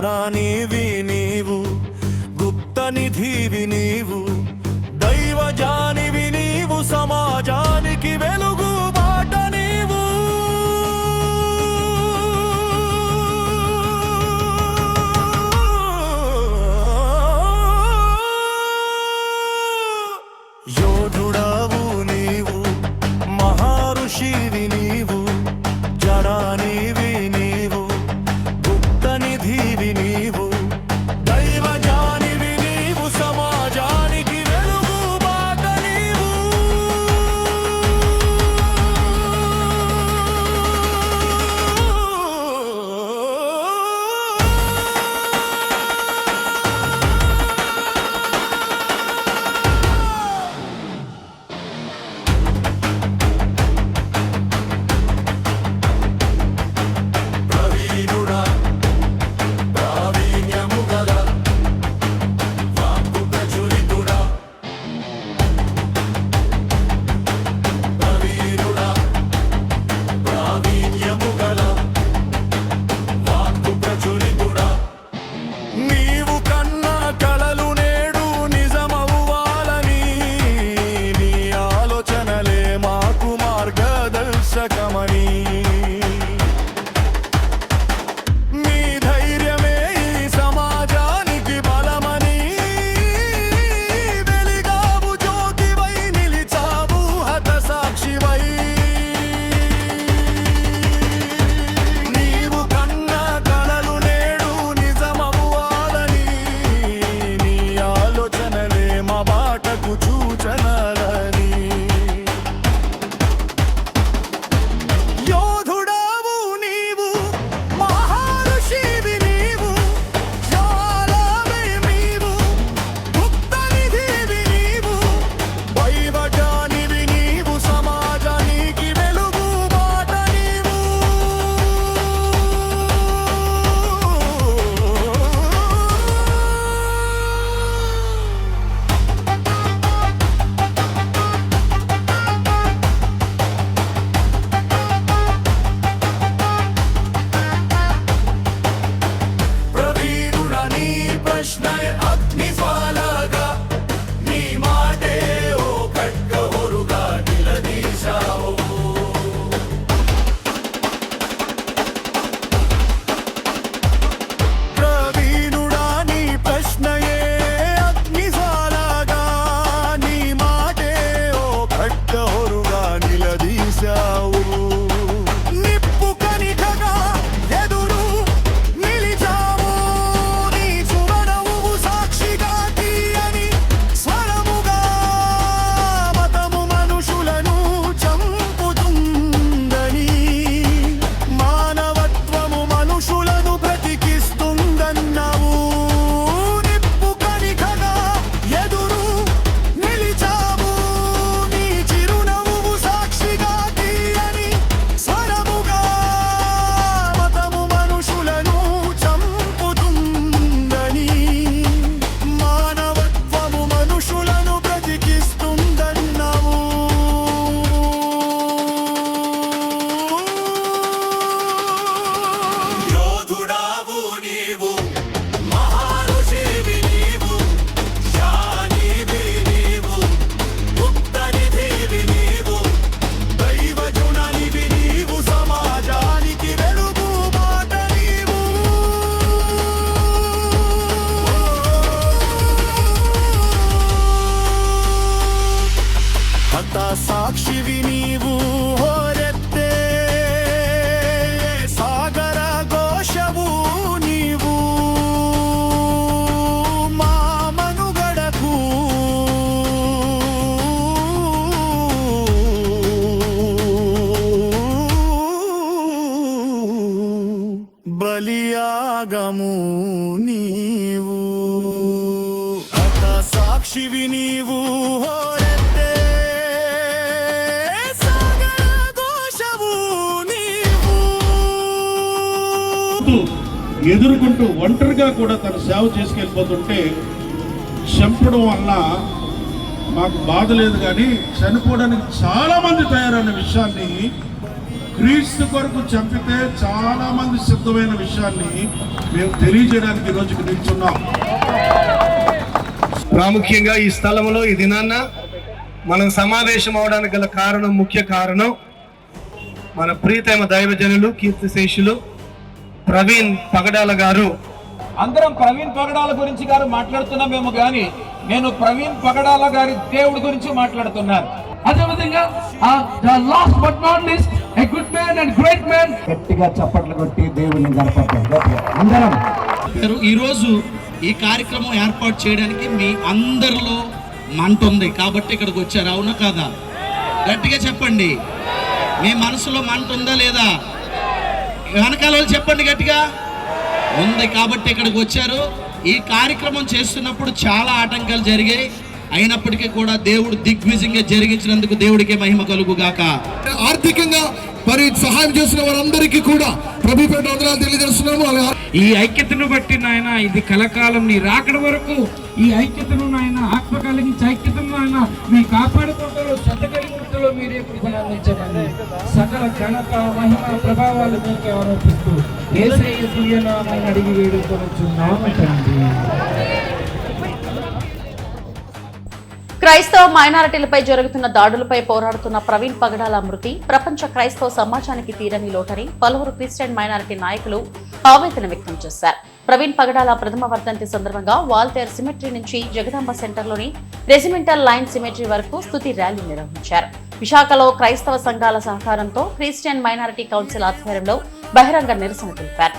జనానివి నీవు, గుప్త నిధివి నీవు, దైవజానివి నీవు, సమాజానికి వెలుగు బాట నీవు. యోధుడవు నీవు, మహర్షివి నీవు, జనానివి నీవు, గుప్త నిధివి నీవు, దైవజానివి నీవు, సమాజానికి వెలుగు బాట నీవు. ప్రవీణుడా, ప్రావీణ్యము గల వాక్కు ప్రచురితుడా, ప్రవీణుడా, ప్రావీణ్యము గల వాక్కు ప్రచురితుడా, నీవు కన్నా కలలు నేడు నిజమవ్వాలని, నీ ఆలోచనలే మాకు మార్గదర్శకమని, నీ ధైర్యమే ఈ సమాజానికి బలమని, వెలిగావు జ్యోతివై నిలిచావు హతసాక్షివై. నీవు కన్నా కలలు నేడు నిజమవ్వాలని, నీ ఆలోచనలే మా బాటకు సూచనలని. యోధుడవు నీవు, మహర్షివి నీవు, జ్వాలవే నీవు, గుప్త నిధివి నీవు, దైవజానివి నీవు, సమాజానికి వెలుగు బాట నీవు. ప్రవీణుడా, నీ ప్రశ్నయే అగ్నిజ్వాలగా, నీ మాటే ఓ ఖడ్గహోరుగా నిలదీశావు. ప్రవీణుడా, నీ ప్రశ్నయే అగ్నిజ్వాలగా, నీ మాటే ఓ ఖడ్గహోరుగా నిలదీశావు. నిప్పు కణికగా ఎదురు నిలిచావు, నీ సువనవు సాక్షిగా తీయని స్వరముగా, మతము మనుషులను చంపుతుందని, మానవత్వము మనుషులను బ్రతికిస్తుందన్నావు. నిప్పు కణికగా ఎదురు నిలిచావు, నీ చిరునవ్వు సాక్షిగా తీయని స్వరముగా, మతము మనుషులను చంపుతుందని, మానవత్వము మనుషులను బ్రతికిస్తుందన్నావు. యోధుడావు నీవు, మహర్షివి నీవు, జ్ఞానివి నీవు, గుప్త నిధివి నీవు, దైవజుననివి నీవు, సమాజానికి వెలుగు బాట నీవు. హతసాక్షివి నీవు, హోరెత్తే సాగర ఘోషవు నీవు, మా మనుగడకు బలియాగము నీవు. హతసాక్షివి నీవు, హోరెత్తే సాగర ఘోషవు నీవు. ఎదుర్కొంటూ ఒంటరిగా కూడా తన సేవ చేసుకెళ్ళిపోతుంటే చంపడం వల్ల మాకు బాధ లేదు, కానీ చనిపోవడానికి చాలా మంది తయారైన విషయాన్ని క్రీస్తు కొరకు చంపితే చాలా మంది సిద్ధమైన విషయాన్ని మేము తెలియజేయడానికి ఈ రోజుకి నిల్చున్నాం. ప్రాముఖ్యంగా ఈ స్థలంలో ఈ దినాన్న మనం సమావేశం అవడానికి గల కారణం, ముఖ్య కారణం మన ప్రీతమ దైవజనులు కీర్తిశేషులు ప్రవీణ్ పగడాల గారు. అందరం ప్రవీణ్ పగడాల గురించి గారు మాట్లాడుతున్నామేమో కానీ నేను ప్రవీణ్ పగడాల గారి దేవుడి గురించి మాట్లాడుతున్నాను. అదేవిధంగా last but not least a good man and great man. గట్టిగా చప్పట్లు కొట్టి దేవుడిని గడపడతాం అందరం. ఈరోజు ఈ కార్యక్రమం ఏర్పాటు చేయడానికి మీ అందరిలో మంట ఉంది కాబట్టి ఇక్కడికి వచ్చారు, అవునా కాదా? గట్టిగా చెప్పండి, మీ మనసులో మంట ఉందా లేదా? వెనకాల వాళ్ళు చెప్పండి, గట్టిగా ఉంది కాబట్టి ఇక్కడికి వచ్చారు. ఈ కార్యక్రమం చేస్తున్నప్పుడు చాలా ఆటంకాలు జరిగాయి, అయినప్పటికీ కూడా దేవుడు దిగ్విజయంగా జరిగించినందుకు దేవుడికి మహిమ కలుగుగాక. ఆర్థికంగా మరి సహాయం చేసిన వారందరికీ కూడా ప్రభుపేట వందనాలు తెలియజేస్తున్నాము. ఈ ఐక్యతను బట్టి నాయన ఇది కలకాలం నీ రాకడ వరకు ఈ ఐక్యతను నాయన ఆత్మ కలిగించి ఐక్యతను నాయన మీ కాపాడుకుంటలో శ్రద్ధ కలిగినలో మీరే కృపను అందించమని సకల ఘనత మహిమ ప్రభావాలు మీకే ఆరోపిస్తూ యేసయ్య దివ్యనామమున అడిగి వేడుకొనుచున్నాము తండ్రి. క్రైస్తవ మైనారిటీలపై జరుగుతున్న దాడులపై పోరాడుతున్న ప్రవీణ్ పగడాల మృతి ప్రపంచ క్రైస్తవ సమాజానికి తీరని లోటని పలువురు క్రిస్టియన్ మైనారిటీ నాయకులు ఆవేదన వ్యక్తం చేశారు. ప్రవీణ్ పగడాల ప్రథమ వర్ధంతి సందర్భంగా వాల్తేర్ సిమెట్రీ నుంచి జగదాంబ సెంటర్లోని రెజిమెంటల్ లైన్ సిమెట్రీ వరకు స్తుతి ర్యాలీ నిర్వహించారు. విశాఖలో క్రైస్తవ సంఘాల సహకారంతో క్రిస్టియన్ మైనారిటీ కౌన్సిల్ ఆధ్వర్యంలో బహిరంగ నిరసన తెలిపారు.